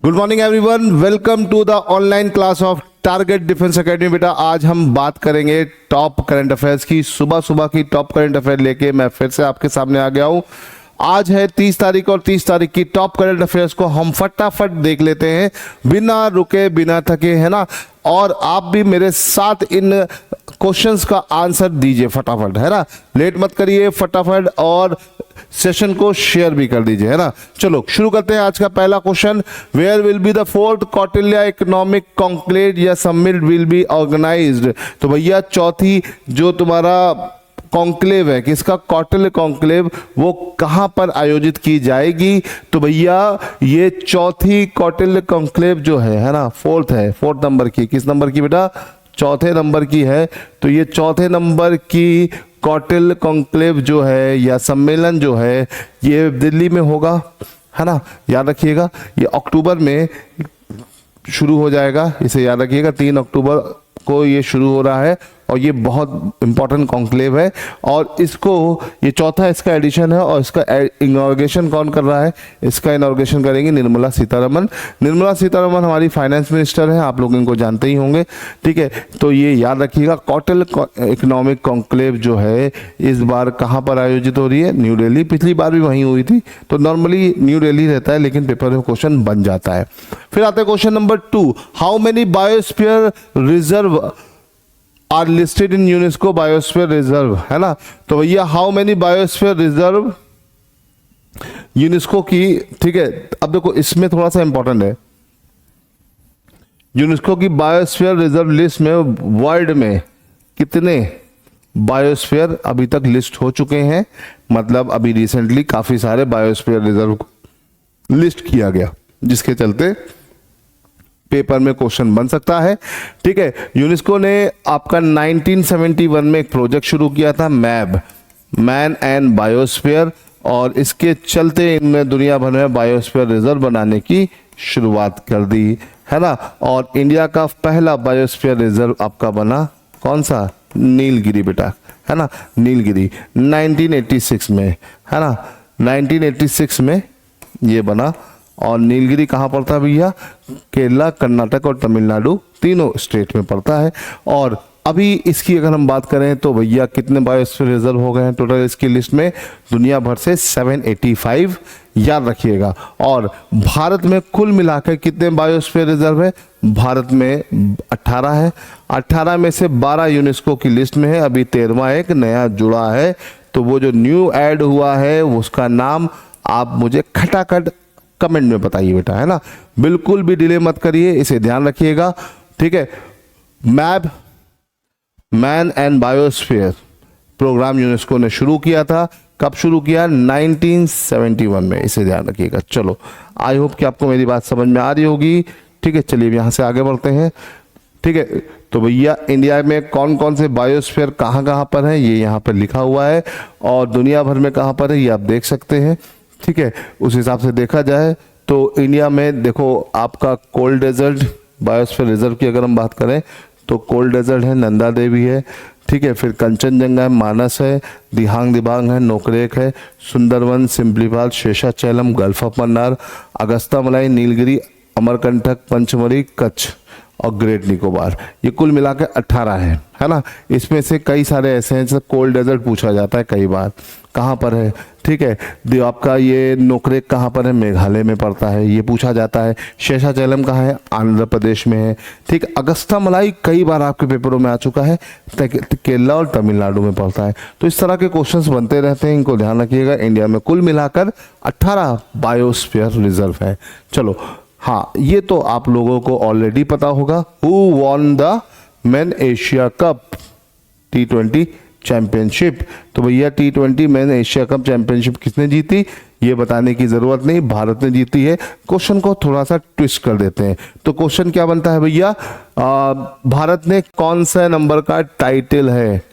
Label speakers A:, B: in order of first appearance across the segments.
A: Good morning everyone, welcome to the online class of Target Defence Academy. बेटा आज हम बात करेंगे टॉप करंट अफेयर्स की। सुबह सुबह की टॉप करंट अफेयर लेके मैं फिर से आपके सामने आ गया हूं। आज है 30 तारीख और 30 तारीख की टॉप करंट अफेयर्स को हम फटाफट देख लेते हैं, बिना रुके बिना थके, है ना। और आप भी मेरे साथ इन क्वेश्चंस का आंसर दीजिए फटाफट, है ना। लेट मत करिए फटाफट, और सेशन को शेयर भी कर दीजिए, है ना। चलो शुरू करते हैं आज का पहला question. Where will be the fourth Kautilya economic conclave या समिट विल बी ऑर्गेनाइज्ड। तो भैया चौथी जो तुम्हारा कॉन्क्लेव है, किसका, कौटिल्य कॉन्क्लेव, वो कहां पर आयोजित की जाएगी। तो भैया ये चौथी कौटिल्य कॉन्क्लेव जो है ना, फोर्थ है, फोर्थ नंबर की। किस नंबर की बेटा, चौथे नंबर की है। तो ये चौथे नंबर की कौटिल्य कॉन्क्लेव जो है या सम्मेलन जो है ये दिल्ली में होगा, है ना। याद रखिएगा ये अक्टूबर में शुरू हो जाएगा, इसे याद रखिएगा। 3 अक्टूबर को ये शुरू हो रहा है और ये बहुत इंपॉर्टेंट कॉन्क्लेव है। और इसको ये चौथा इसका एडिशन है और इसका इनॉर्गेशन कौन कर रहा है, इसका इनॉर्गेशन करेंगे निर्मला सीतारमण। निर्मला सीतारमण हमारी फाइनेंस मिनिस्टर है, आप लोग इनको जानते ही होंगे, ठीक है। तो ये याद रखिएगा कौटिल्य इकोनॉमिक कॉन्क्लेव जो है इस बार कहाँ पर आयोजित हो रही है, न्यू दिल्ली। पिछली बार भी वहीं हुई थी। तो नॉर्मली न्यू दिल्ली रहता है, लेकिन पेपर में क्वेश्चन बन जाता है। फिर आते हैं question number 2, how many biosphere reserve are listed in UNESCO biosphere reserve, है ना। तो भैया how many biosphere reserve UNESCO की, ठीक है। अब देखो इसमें थोड़ा सा इंपॉर्टेंट है, यूनेस्को की बायोस्फीयर रिजर्व लिस्ट में वर्ल्ड में कितने बायोस्फीयर अभी तक लिस्ट हो चुके हैं। मतलब अभी रिसेंटली काफी सारे बायोस्फीयर रिजर्व लिस्ट किया गया, जिसके चलते पेपर में क्वेश्चन बन सकता है, ठीक है। यूनेस्को ने आपका 1971 में एक प्रोजेक्ट शुरू किया था, मैब, मैन एंड बायोस्फीयर, और इसके चलते इनने दुनिया भर में बायोस्फीयर रिजर्व बनाने की शुरुआत कर दी, है ना। और इंडिया का पहला बायोस्फीयर रिजर्व आपका बना कौन सा, नीलगिरी बेटा, है ना। नीलगिरी 1986 में, है ना, 1986 में ये बना। और नीलगिरी कहाँ पड़ता है भैया, केरला, कर्नाटक और तमिलनाडु तीनों स्टेट में पड़ता है। और अभी इसकी अगर हम बात करें तो भैया कितने बायोस्फीयर रिजर्व हो गए हैं टोटल इसकी लिस्ट में, दुनिया भर से 785, याद रखिएगा। और भारत में कुल मिलाकर कितने बायोस्फीयर रिजर्व है, भारत में 18 है। 18 में से 12 यूनेस्को की लिस्ट में है, अभी 13वां एक नया जुड़ा है। तो वो जो न्यू ऐड हुआ है उसका नाम आप मुझे खटाखट कमेंट में बताइए बेटा, है ना। बिल्कुल भी डिले मत करिए, इसे ध्यान रखिएगा, ठीक है। Map, man and biosphere programme UNESCO ने शुरू किया था, कब शुरू किया, 1971 में, इसे ध्यान रखिएगा। चलो आई होप कि आपको मेरी बात समझ में आ रही होगी, ठीक है। चलिए यहां से आगे बढ़ते हैं, ठीक है। तो भैया इंडिया में कौन कौन से बायोस्फीयर कहाँ कहाँ पर है ये यहाँ पर लिखा हुआ है, और दुनिया भर में कहाँ पर है ये आप देख सकते हैं, ठीक है। उस हिसाब से देखा जाए तो इंडिया में देखो आपका कोल्ड डेजर्ट बायोस्फीयर रिजर्व की अगर हम बात करें तो कोल्ड डेजर्ट है, नंदा देवी है, ठीक है। फिर कंचनजंगा है, मानस है, दिहांग दिबांग है, नोकरेक है, सुंदरवन, सिम्पलीपाल, शेषाचलम, गल्फ ऑफ मन्नार, अगस्ता मलाई, नीलगिरी, अमरकंटक, पंचमढ़ी, कच्छ और ग्रेट निकोबार। ये कुल मिलाकर 18 है ना। इसमें से कई सारे ऐसे हैं जैसे कोल्ड डेजर्ट पूछा जाता है कई बार, कहाँ पर है, ठीक है। आपका ये नोकरेक कहाँ पर है, मेघालय में पड़ता है, ये पूछा जाता है। शेषाचलम कहाँ है, आंध्र प्रदेश में है, ठीक। अगस्ता मलाई कई बार आपके पेपरों में आ चुका है, केरला और तमिलनाडु में पड़ता है। तो इस तरह के क्वेश्चंस बनते रहते हैं, इनको ध्यान रखिएगा। इंडिया में कुल मिलाकर 18 बायोस्फीयर रिजर्व है। चलो हाँ, ये तो आप लोगों को ऑलरेडी पता होगा। Who won the main Asia cup T20 championship. तो भैया T20 main Asia cup championship किसने जीती, ये बताने की जरूरत नहीं, भारत ने जीती है। क्वेश्चन को थोड़ा सा ट्विस्ट कर देते हैं। तो क्वेश्चन क्या बनता है भैया, भारत ने कौन सा नंबर का टाइटल है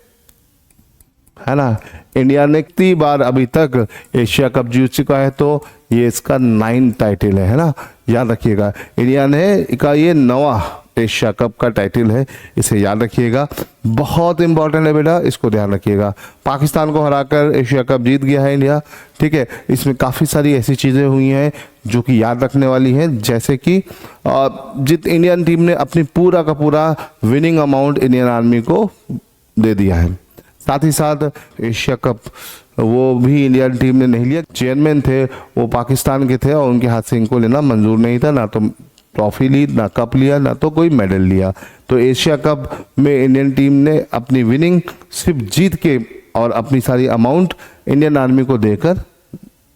A: ना। इंडिया ने कितनी बार अभी तक एशिया कप जीत चुका है, तो ये इसका 9 टाइटल है ना, याद रखिएगा। इंडिया ने का ये 9वां एशिया कप का टाइटल है, इसे याद रखिएगा, बहुत इंपॉर्टेंट है बेटा, इसको ध्यान रखिएगा। पाकिस्तान को हराकर एशिया कप जीत गया है इंडिया, ठीक है। इसमें काफ़ी सारी ऐसी चीज़ें हुई हैं जो कि याद रखने वाली हैं, जैसे कि जित इंडियन टीम ने अपनी पूरा का पूरा विनिंग अमाउंट इंडियन आर्मी को दे दिया है। साथ ही साथ एशिया कप वो भी इंडियन टीम ने नहीं लिया, चेयरमैन थे वो पाकिस्तान के थे और उनके हाथ से इनको लेना मंजूर नहीं था, ना तो ट्रॉफी ली, ना कप लिया, ना तो कोई मेडल लिया। तो एशिया कप में इंडियन टीम ने अपनी विनिंग सिर्फ जीत के और अपनी सारी अमाउंट इंडियन आर्मी को देकर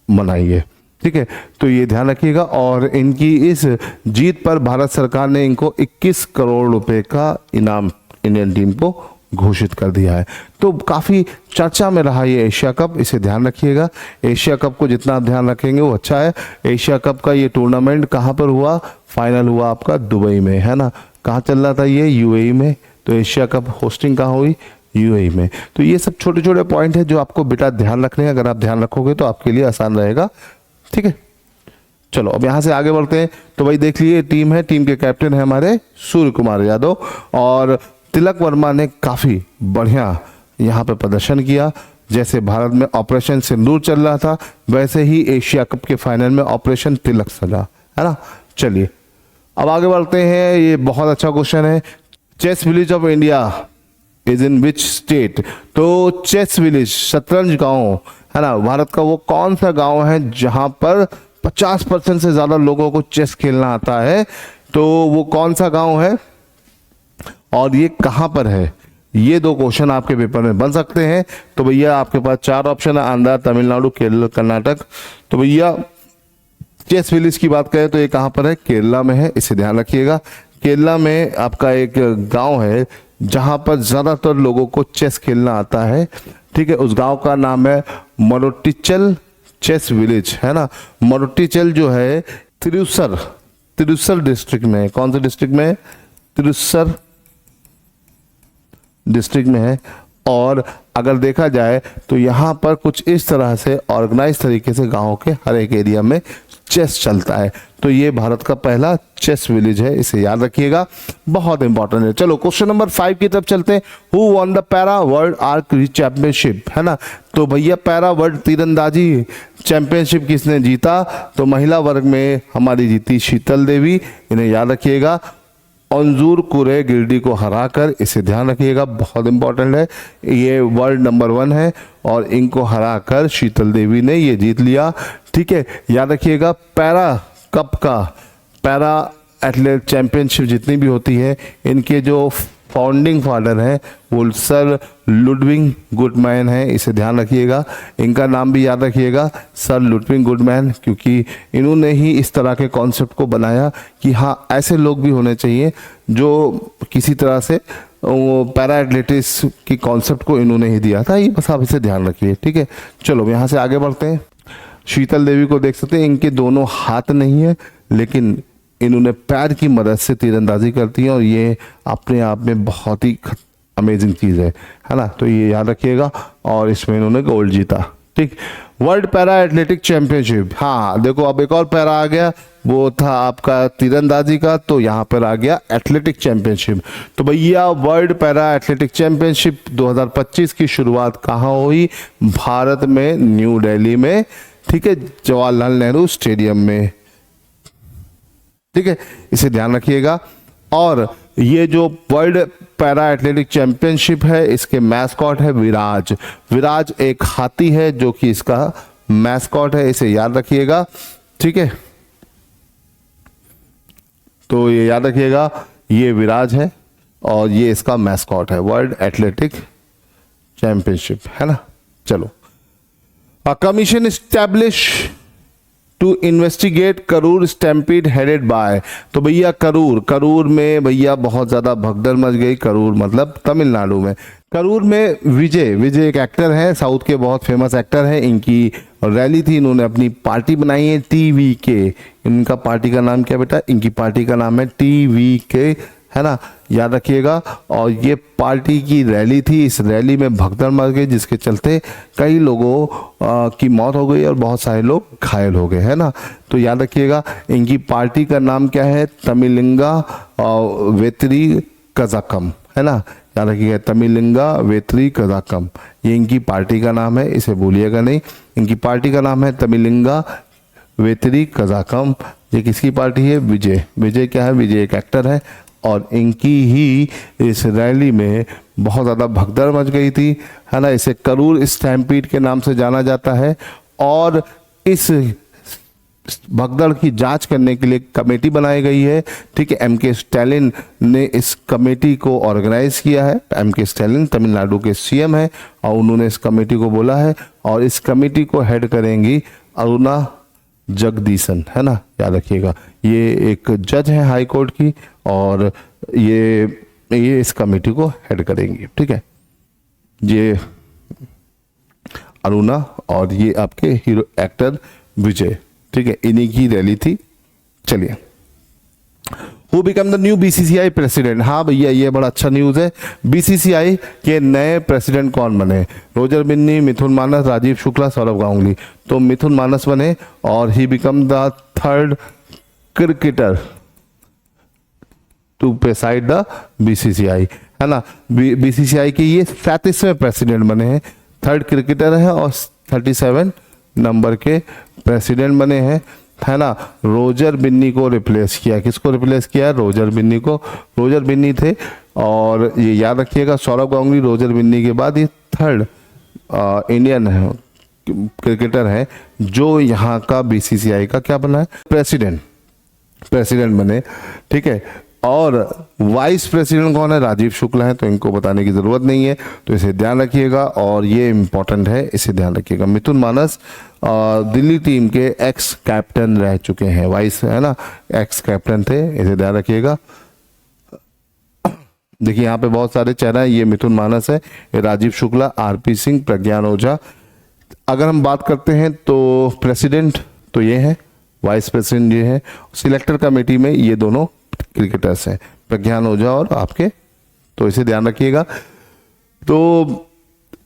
A: मनाई है, ठीक है। तो ये ध्यान रखिएगा। और इनकी इस जीत पर भारत सरकार ने इनको 21 करोड़ रुपए का इनाम इंडियन टीम को घोषित कर दिया है। तो काफ़ी चर्चा में रहा ये एशिया कप, इसे ध्यान रखिएगा। एशिया कप को जितना आप ध्यान रखेंगे वो अच्छा है। एशिया कप का ये टूर्नामेंट कहाँ पर हुआ? फाइनल हुआ आपका दुबई में, है ना। कहाँ चल रहा था ये? यूएई में। तो एशिया कप होस्टिंग कहाँ हुई? यूएई में। तो ये सब छोटे छोटे पॉइंट है जो आपको बेटा ध्यान रखने हैं। अगर आप ध्यान रखोगे तो आपके लिए आसान रहेगा, ठीक है। चलो अब यहाँ से आगे बढ़ते हैं। तो भाई देख लीजिए टीम है, टीम के कैप्टन है हमारे सूर्य कुमार यादव, और तिलक वर्मा ने काफ़ी बढ़िया यहाँ पे प्रदर्शन किया। जैसे भारत में ऑपरेशन सिंदूर चल रहा था, वैसे ही एशिया कप के फाइनल में ऑपरेशन तिलक सजा, है ना। चलिए अब आगे बढ़ते हैं। ये बहुत अच्छा क्वेश्चन है। Chess village of India is in which state? तो चेस विलेज, शतरंज गांव, है ना, भारत का वो कौन सा गांव है जहां पर 50% से ज्यादा लोगों को चेस खेलना आता है? तो वो कौन सा गांव है और ये कहां पर है? ये दो क्वेश्चन आपके पेपर में बन सकते हैं। तो भैया आपके पास 4 ऑप्शन है, आंध्र, तमिलनाडु, केरल, कर्नाटक। तो भैया चेस विलेज की बात करें तो ये कहां पर है? केरला में है, इसे ध्यान रखिएगा। केरला में आपका एक गांव है जहां पर ज्यादातर लोगों को चेस खेलना आता है, ठीक है। उस गांव का नाम है मरोट्टिचल चेस विलेज, है ना। मरोट्टिचल जो है तिरुसर डिस्ट्रिक्ट में है। कौन से डिस्ट्रिक्ट में है? तिरुसर डिस्ट्रिक्ट में है। और अगर देखा जाए तो यहाँ पर कुछ इस तरह से ऑर्गेनाइज तरीके से गांव के हर एक एरिया में चेस चलता है। तो ये भारत का पहला चेस विलेज है, इसे याद रखिएगा, बहुत इंपॉर्टेंट है। चलो क्वेश्चन नंबर 5 की तरफ चलते हैं। Who won the para world archery championship, है ना। तो भैया पैरा वर्ल्ड तीरंदाजी चैंपियनशिप किसने जीता? तो महिला वर्ग में हमारी जीती शीतल देवी, इन्हें याद रखिएगा। अंजुर कुरे गिल्डी को हराकर, इसे ध्यान रखिएगा, बहुत इंपॉर्टेंट है। ये वर्ल्ड नंबर 1 है और इनको हराकर शीतल देवी ने ये जीत लिया, ठीक है। याद रखिएगा पैरा कप का, पैरा एथलेट चैंपियनशिप जितनी भी होती है, इनके जो फाउंडिंग फादर हैं वो सर लुडविग गुडमैन है, इसे ध्यान रखिएगा। इनका नाम भी याद रखिएगा, सर लुडविग गुडमैन, क्योंकि इन्होंने ही इस तरह के कॉन्सेप्ट को बनाया कि हाँ ऐसे लोग भी होने चाहिए जो किसी तरह से वो पैरा एथलेटिक्स की कॉन्सेप्ट को इन्होंने ही दिया था। ये बस आप इसे ध्यान रखिए, ठीक है। चलो यहाँ से आगे बढ़ते हैं। शीतल देवी को देख सकते हैं, इनके दोनों हाथ नहीं है लेकिन इन्होंने पैर की मदद से तीरंदाजी करती है और ये अपने आप में बहुत ही अमेजिंग चीज़ है ना। तो ये याद रखिएगा और इसमें इन्होंने गोल्ड जीता, ठीक। वर्ल्ड पैरा एथलेटिक चैंपियनशिप, हाँ देखो अब एक और पैरा आ गया, वो था आपका तीरंदाजी का, तो यहाँ पर आ गया एथलेटिक चैंपियनशिप। तो भैया वर्ल्ड पैरा एथलेटिक चैंपियनशिप 2025 की शुरुआत कहाँ हुई? भारत में, न्यू दिल्ली में, ठीक है, जवाहरलाल नेहरू स्टेडियम में, ठीक है, इसे ध्यान रखिएगा। और ये जो वर्ल्ड पैरा एथलेटिक चैंपियनशिप है, इसके मैस्कॉट है विराज। विराज एक हाथी है जो कि इसका मैस्कॉट है, इसे याद रखिएगा, ठीक है। तो ये याद रखिएगा, ये विराज है और ये इसका मैस्कॉट है, वर्ल्ड एथलेटिक चैंपियनशिप, है ना। चलो, a commission establish to investigate Karur stampede headed by. तो भैया करूर में भैया बहुत ज़्यादा भगदड़ मच गई। करूर मतलब तमिलनाडु में। करूर में विजय एक एक्टर है, साउथ के बहुत फेमस एक्टर हैं। इनकी रैली थी, इन्होंने अपनी पार्टी बनाई है TVK। इनका पार्टी का नाम क्या बेटा? इनकी पार्टी का नाम है TVK, है ना, याद रखिएगा। और ये पार्टी की रैली थी, इस रैली में भगदड़ मच गई जिसके चलते कई लोगों की मौत हो गई और बहुत सारे लोग घायल हो गए, है ना। तो याद रखिएगा इनकी पार्टी का नाम क्या है, तमिलिंगा वेत्री कजाकम, है ना, याद रखिएगा तमिलिंगा वेत्री कजाकम, ये इनकी पार्टी का नाम है, इसे भूलिएगा नहीं। इनकी पार्टी का नाम है तमिलिंगा वेत्री कजाकम। ये किसकी पार्टी है, विजय। विजय क्या है, विजय एक एक्टर है और इनकी ही इस रैली में बहुत ज़्यादा भगदड़ मच गई थी, है ना। इसे करूर स्टैम्पीड के नाम से जाना जाता है और इस भगदड़ की जांच करने के लिए कमेटी बनाई गई है, ठीक है। एम के स्टैलिन ने इस कमेटी को ऑर्गेनाइज किया है। एम के स्टैलिन तमिलनाडु के सीएम है और उन्होंने इस कमेटी को बोला है और इस कमेटी को हेड करेंगी अरुणा जगदीशन, है ना, याद रखिएगा। ये एक जज है हाई कोर्ट की और ये इस कमेटी को हेड करेंगी, ठीक है। ये अरुणा और ये आपके हीरो एक्टर विजय, ठीक है, इन्हीं की रैली थी। चलिए, who become the new BCCI president. हाँ भैया, ये बड़ा अच्छा न्यूज है। बीसीसीआई के नए प्रेसिडेंट कौन बने, रोजर बिन्नी, मिथुन मानस, राजीव शुक्ला, सौरभ गांगुली। तो मिथुन मानस बने और he become the third cricketer to preside the BCCI, है ना। बीसीसीआई के ये 37वें प्रेसिडेंट बने हैं, थर्ड क्रिकेटर है और 37 नंबर के प्रेसिडेंट बने हैं, है ना। रोजर बिन्नी को रिप्लेस किया, किसको रिप्लेस किया, रोजर बिन्नी को। रोजर बिन्नी थे और ये याद रखिएगा सौरभ गांगुली रोजर बिन्नी के बाद ये थर्ड इंडियन है क्रिकेटर है जो यहाँ का बीसीसीआई का क्या बना है, प्रेसिडेंट बने, ठीक है। और वाइस प्रेसिडेंट कौन है, राजीव शुक्ला है, तो इनको बताने की जरूरत नहीं है, तो इसे ध्यान रखिएगा और ये इंपॉर्टेंट है, इसे ध्यान रखिएगा। मिथुन मानस दिल्ली टीम के एक्स कैप्टन रह चुके हैं, वाइस, है ना, एक्स कैप्टन थे, इसे ध्यान रखिएगा। देखिए यहाँ पे बहुत सारे चेहरा है, ये मिथुन मानस है, ये राजीव शुक्ला, आरपी सिंह, प्रज्ञान ओझा। अगर हम बात करते हैं तो प्रेसिडेंट तो ये है, वाइस प्रेसिडेंट ये है, सिलेक्टर कमेटी में ये दोनों क्रिकेटर्स हैं, प्रज्ञान ओझा और आपके, तो इसे ध्यान रखिएगा। तो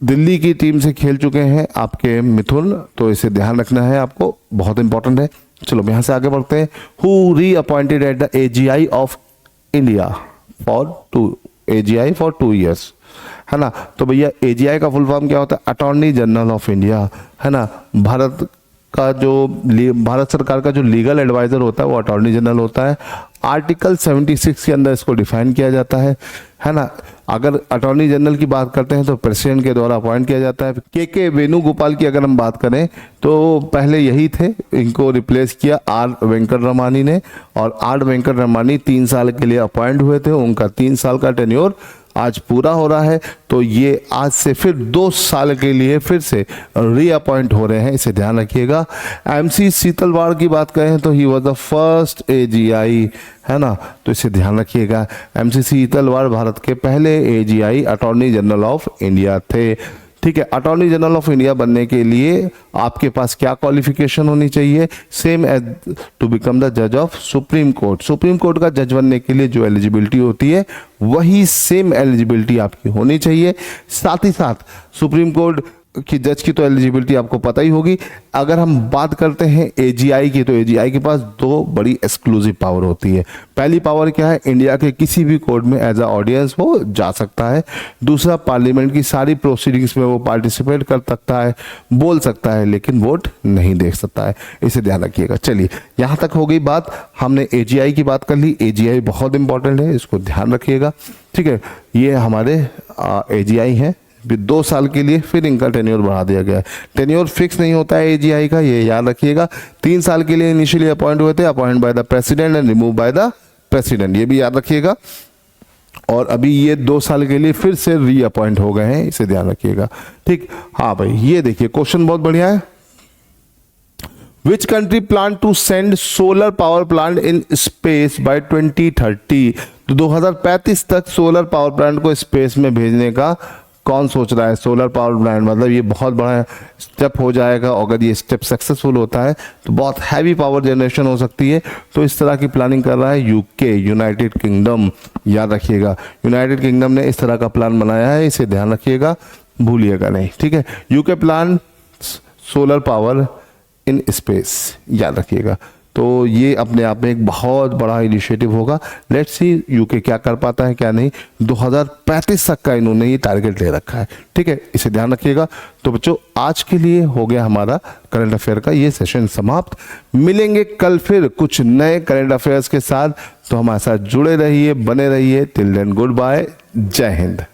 A: दिल्ली की टीम से खेल चुके हैं आपके मिथुन, तो इसे ध्यान रखना है आपको, बहुत इंपॉर्टेंट है। चलो यहां से आगे बढ़ते हैं। हु री appointed at the AGI of India for 2 years, है ना। तो भैया एजीआई का फुल फॉर्म क्या होता है, अटॉर्नी जनरल ऑफ इंडिया, है ना। भारत सरकार का जो लीगल एडवाइजर होता है वो अटॉर्नी जनरल होता है। आर्टिकल 76 के अंदर इसको डिफाइन किया जाता है ना। अगर अटॉर्नी जनरल की बात करते हैं तो प्रेसिडेंट के द्वारा अपॉइंट किया जाता है। के वेणुगोपाल की अगर हम बात करें तो पहले यही थे, इनको रिप्लेस किया आर वेंकट रमानी ने, और आर वेंकट रमानी 3 साल के लिए अपॉइंट हुए थे, उनका 3 साल का टेन्योर आज पूरा हो रहा है, तो ये आज से फिर 2 साल के लिए फिर से रीअपॉइंट हो रहे हैं, इसे ध्यान रखिएगा। एमसी सीतलवाड़ की बात करें तो he was the first AGI, है ना, तो इसे ध्यान रखिएगा। एमसी सीतलवाड़ भारत के पहले AGI attorney general of India थे, ठीक है। अटॉर्नी जनरल ऑफ इंडिया बनने के लिए आपके पास क्या क्वालिफिकेशन होनी चाहिए, same age to become the जज of supreme court. Supreme court का जज बनने के लिए जो एलिजिबिलिटी होती है वही सेम एलिजिबिलिटी आपकी होनी चाहिए। साथ ही साथ सुप्रीम कोर्ट की जज की तो एलिजिबिलिटी आपको पता ही होगी। अगर हम बात करते हैं एजीआई की, तो एजीआई के पास 2 बड़ी एक्सक्लूसिव पावर होती है। पहली पावर क्या है, इंडिया के किसी भी कोर्ट में एज अ ऑडियंस वो जा सकता है। दूसरा, पार्लियामेंट की सारी प्रोसीडिंग्स में वो पार्टिसिपेट कर सकता है, बोल सकता है, लेकिन वोट नहीं दे सकता है, इसे ध्यान रखिएगा। चलिए यहाँ तक हो गई बात, हमने एजीआई की बात कर ली। एजीआई बहुत इंपॉर्टेंट है, इसको ध्यान रखिएगा, ठीक है। ये हमारे एजीआई हैं 2 साल के लिए, फिर इनका टेन्योर बढ़ा दिया गया है। टेन्योर फिक्स नहीं होता है एजीआई का, ये याद रखिएगा। 3 साल के लिए इनिशियली अपॉइंट हुए थे, appoint by the president and remove by the president, ये भी याद रखिएगा। और अभी ये 2 साल के लिए फिर से रीअपॉइंट हो गए हैं, इसे ध्यान रखिएगा, ठीक। हाँ भाई, ये देखिए क्वेश्चन बहुत बढ़िया है। Which country plan to send solar power plant in space by 2030? तो 2035 तक सोलर पावर प्लांट को स्पेस में भेजने का कौन सोच रहा है सोलर पावर प्लांट, मतलब ये बहुत बड़ा स्टेप हो जाएगा, और अगर ये स्टेप सक्सेसफुल होता है तो बहुत हैवी पावर जनरेशन हो सकती है। तो इस तरह की प्लानिंग कर रहा है यूके, यूनाइटेड किंगडम। याद रखिएगा, यूनाइटेड किंगडम ने इस तरह का प्लान बनाया है, इसे ध्यान रखिएगा, भूलिएगा नहीं, ठीक है। UK plan solar power in space, याद रखिएगा। तो ये अपने आप में एक बहुत बड़ा इनिशिएटिव होगा। लेट्स सी यूके क्या कर पाता है क्या नहीं। 2035 तक का इन्होंने ये टारगेट ले रखा है, ठीक है, इसे ध्यान रखिएगा। तो बच्चों आज के लिए हो गया हमारा करंट अफेयर का ये सेशन समाप्त। मिलेंगे कल फिर कुछ नए करंट अफेयर्स के साथ, तो हमारे साथ जुड़े रहिए, बने रहिए। टिल देन गुड बाय, जय हिंद।